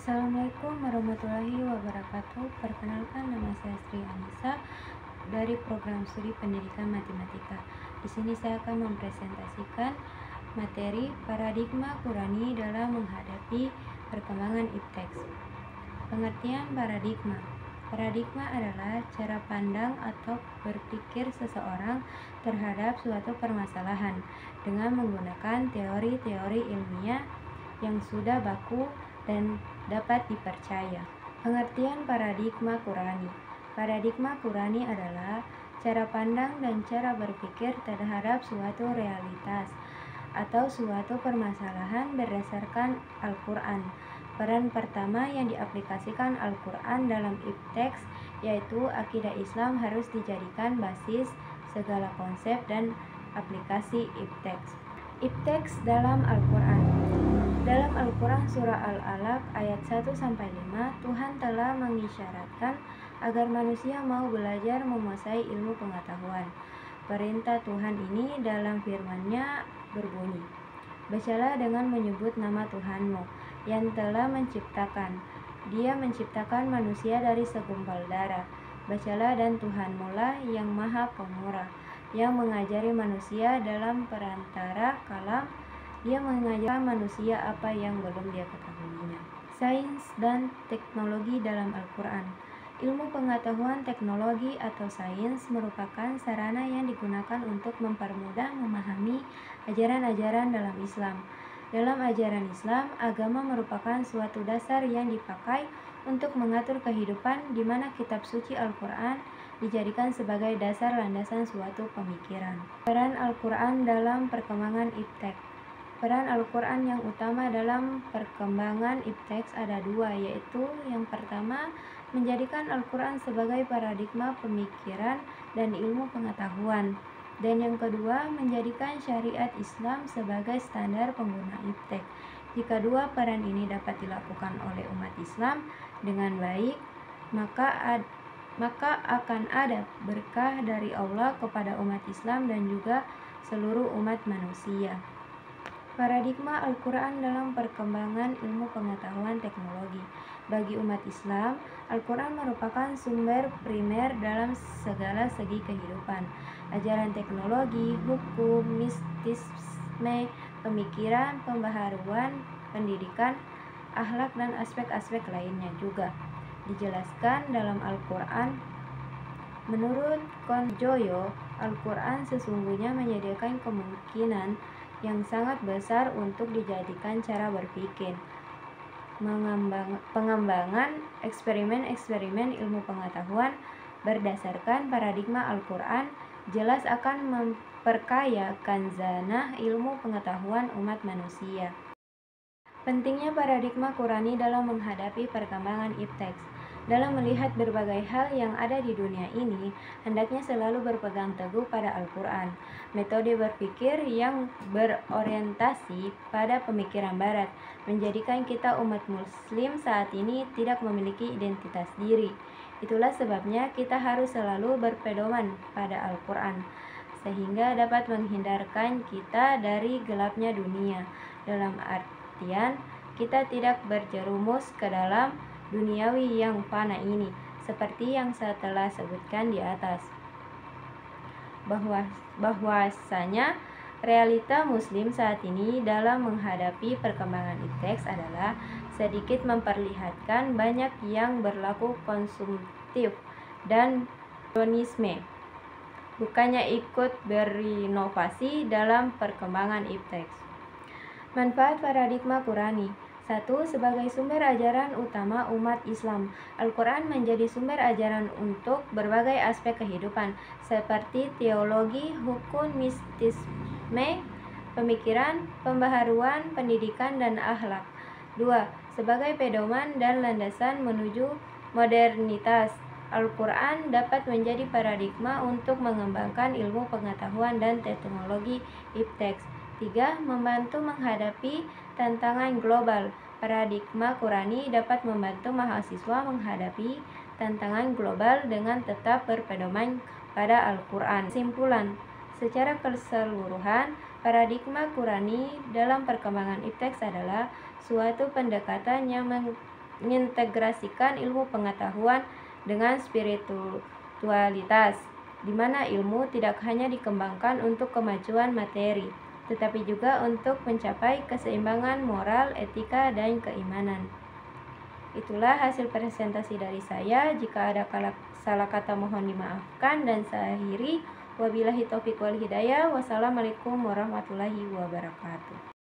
Assalamualaikum warahmatullahi wabarakatuh. Perkenalkan, nama saya Sri Anissa dari program studi pendidikan matematika. Di sini saya akan mempresentasikan materi paradigma Qurani dalam menghadapi perkembangan ipteks. Pengertian paradigma. Paradigma adalah cara pandang atau berpikir seseorang terhadap suatu permasalahan dengan menggunakan teori-teori ilmiah yang sudah baku dan dapat dipercaya. Pengertian paradigma Qurani. Paradigma Qurani adalah cara pandang dan cara berpikir terhadap suatu realitas atau suatu permasalahan berdasarkan Al-Quran. Peran pertama yang diaplikasikan Al-Quran dalam ipteks yaitu akidah Islam harus dijadikan basis segala konsep dan aplikasi ipteks. Ipteks dalam Al-Quran. Dalam Al-Quran surah Al-Alaq ayat 1-5, Tuhan telah mengisyaratkan agar manusia mau belajar menguasai ilmu pengetahuan. Perintah Tuhan ini dalam firman-Nya berbunyi, "Bacalah dengan menyebut nama Tuhanmu yang telah menciptakan. Dia menciptakan manusia dari segumpal darah. Bacalah dan Tuhanmu lah yang maha pemurah, yang mengajari manusia dalam perantara kalam. Dia mengajarkan manusia apa yang belum dia ketahuinya." Sains dan teknologi dalam Al-Quran. Ilmu pengetahuan teknologi atau sains merupakan sarana yang digunakan untuk mempermudah memahami ajaran-ajaran dalam Islam. Dalam ajaran Islam, agama merupakan suatu dasar yang dipakai untuk mengatur kehidupan, di mana kitab suci Al-Quran dijadikan sebagai dasar landasan suatu pemikiran. Peran Al-Quran dalam perkembangan ipteks. Peran Al-Quran yang utama dalam perkembangan ipteks ada dua, yaitu yang pertama, menjadikan Al-Quran sebagai paradigma pemikiran dan ilmu pengetahuan, dan yang kedua, menjadikan syariat Islam sebagai standar pengguna ipteks. Jika dua peran ini dapat dilakukan oleh umat Islam dengan baik, maka akan ada berkah dari Allah kepada umat Islam dan juga seluruh umat manusia. Paradigma Al-Quran dalam perkembangan ilmu pengetahuan teknologi. Bagi umat Islam, Al-Quran merupakan sumber primer dalam segala segi kehidupan. Ajaran teknologi, hukum, mistisme, pemikiran, pembaharuan, pendidikan, akhlak, dan aspek-aspek lainnya juga dijelaskan dalam Al-Quran. Menurut Konjoyo, Al-Quran sesungguhnya menyediakan kemungkinan yang sangat besar untuk dijadikan cara berpikir, pengembangan eksperimen-eksperimen ilmu pengetahuan berdasarkan paradigma Al-Quran jelas akan memperkaya khanzanah ilmu pengetahuan umat manusia. Pentingnya paradigma Qurani dalam menghadapi perkembangan ipteks. Dalam melihat berbagai hal yang ada di dunia ini, hendaknya selalu berpegang teguh pada Al-Quran. Metode berpikir yang berorientasi pada pemikiran Barat menjadikan kita umat Muslim saat ini tidak memiliki identitas diri. Itulah sebabnya kita harus selalu berpedoman pada Al-Quran, sehingga dapat menghindarkan kita dari gelapnya dunia. Dalam artian, kita tidak berjerumus ke dalam duniawi yang fana ini, seperti yang saya telah sebutkan di atas, bahwasanya realita Muslim saat ini dalam menghadapi perkembangan ipteks adalah sedikit memperlihatkan banyak yang berlaku konsumtif dan hedonisme, bukannya ikut berinovasi dalam perkembangan ipteks. Manfaat paradigma Qurani. 1. Sebagai sumber ajaran utama umat Islam, Al-Quran menjadi sumber ajaran untuk berbagai aspek kehidupan, seperti teologi, hukum, mistisme, pemikiran, pembaharuan, pendidikan, dan akhlak. 2. Sebagai pedoman dan landasan menuju modernitas, Al-Quran dapat menjadi paradigma untuk mengembangkan ilmu pengetahuan dan teknologi ipteks. 3. Membantu menghadapi tantangan global. Paradigma Qurani dapat membantu mahasiswa menghadapi tantangan global dengan tetap berpedoman pada Al-Quran. Kesimpulan, secara keseluruhan, paradigma Qurani dalam perkembangan ipteks adalah suatu pendekatan yang mengintegrasikan ilmu pengetahuan dengan spiritualitas, di mana ilmu tidak hanya dikembangkan untuk kemajuan materi, tetapi juga untuk mencapai keseimbangan moral, etika, dan keimanan. Itulah hasil presentasi dari saya. Jika ada salah kata mohon dimaafkan, dan saya akhiri. Wabillahi taufiq wal hidayah. Wassalamualaikum warahmatullahi wabarakatuh.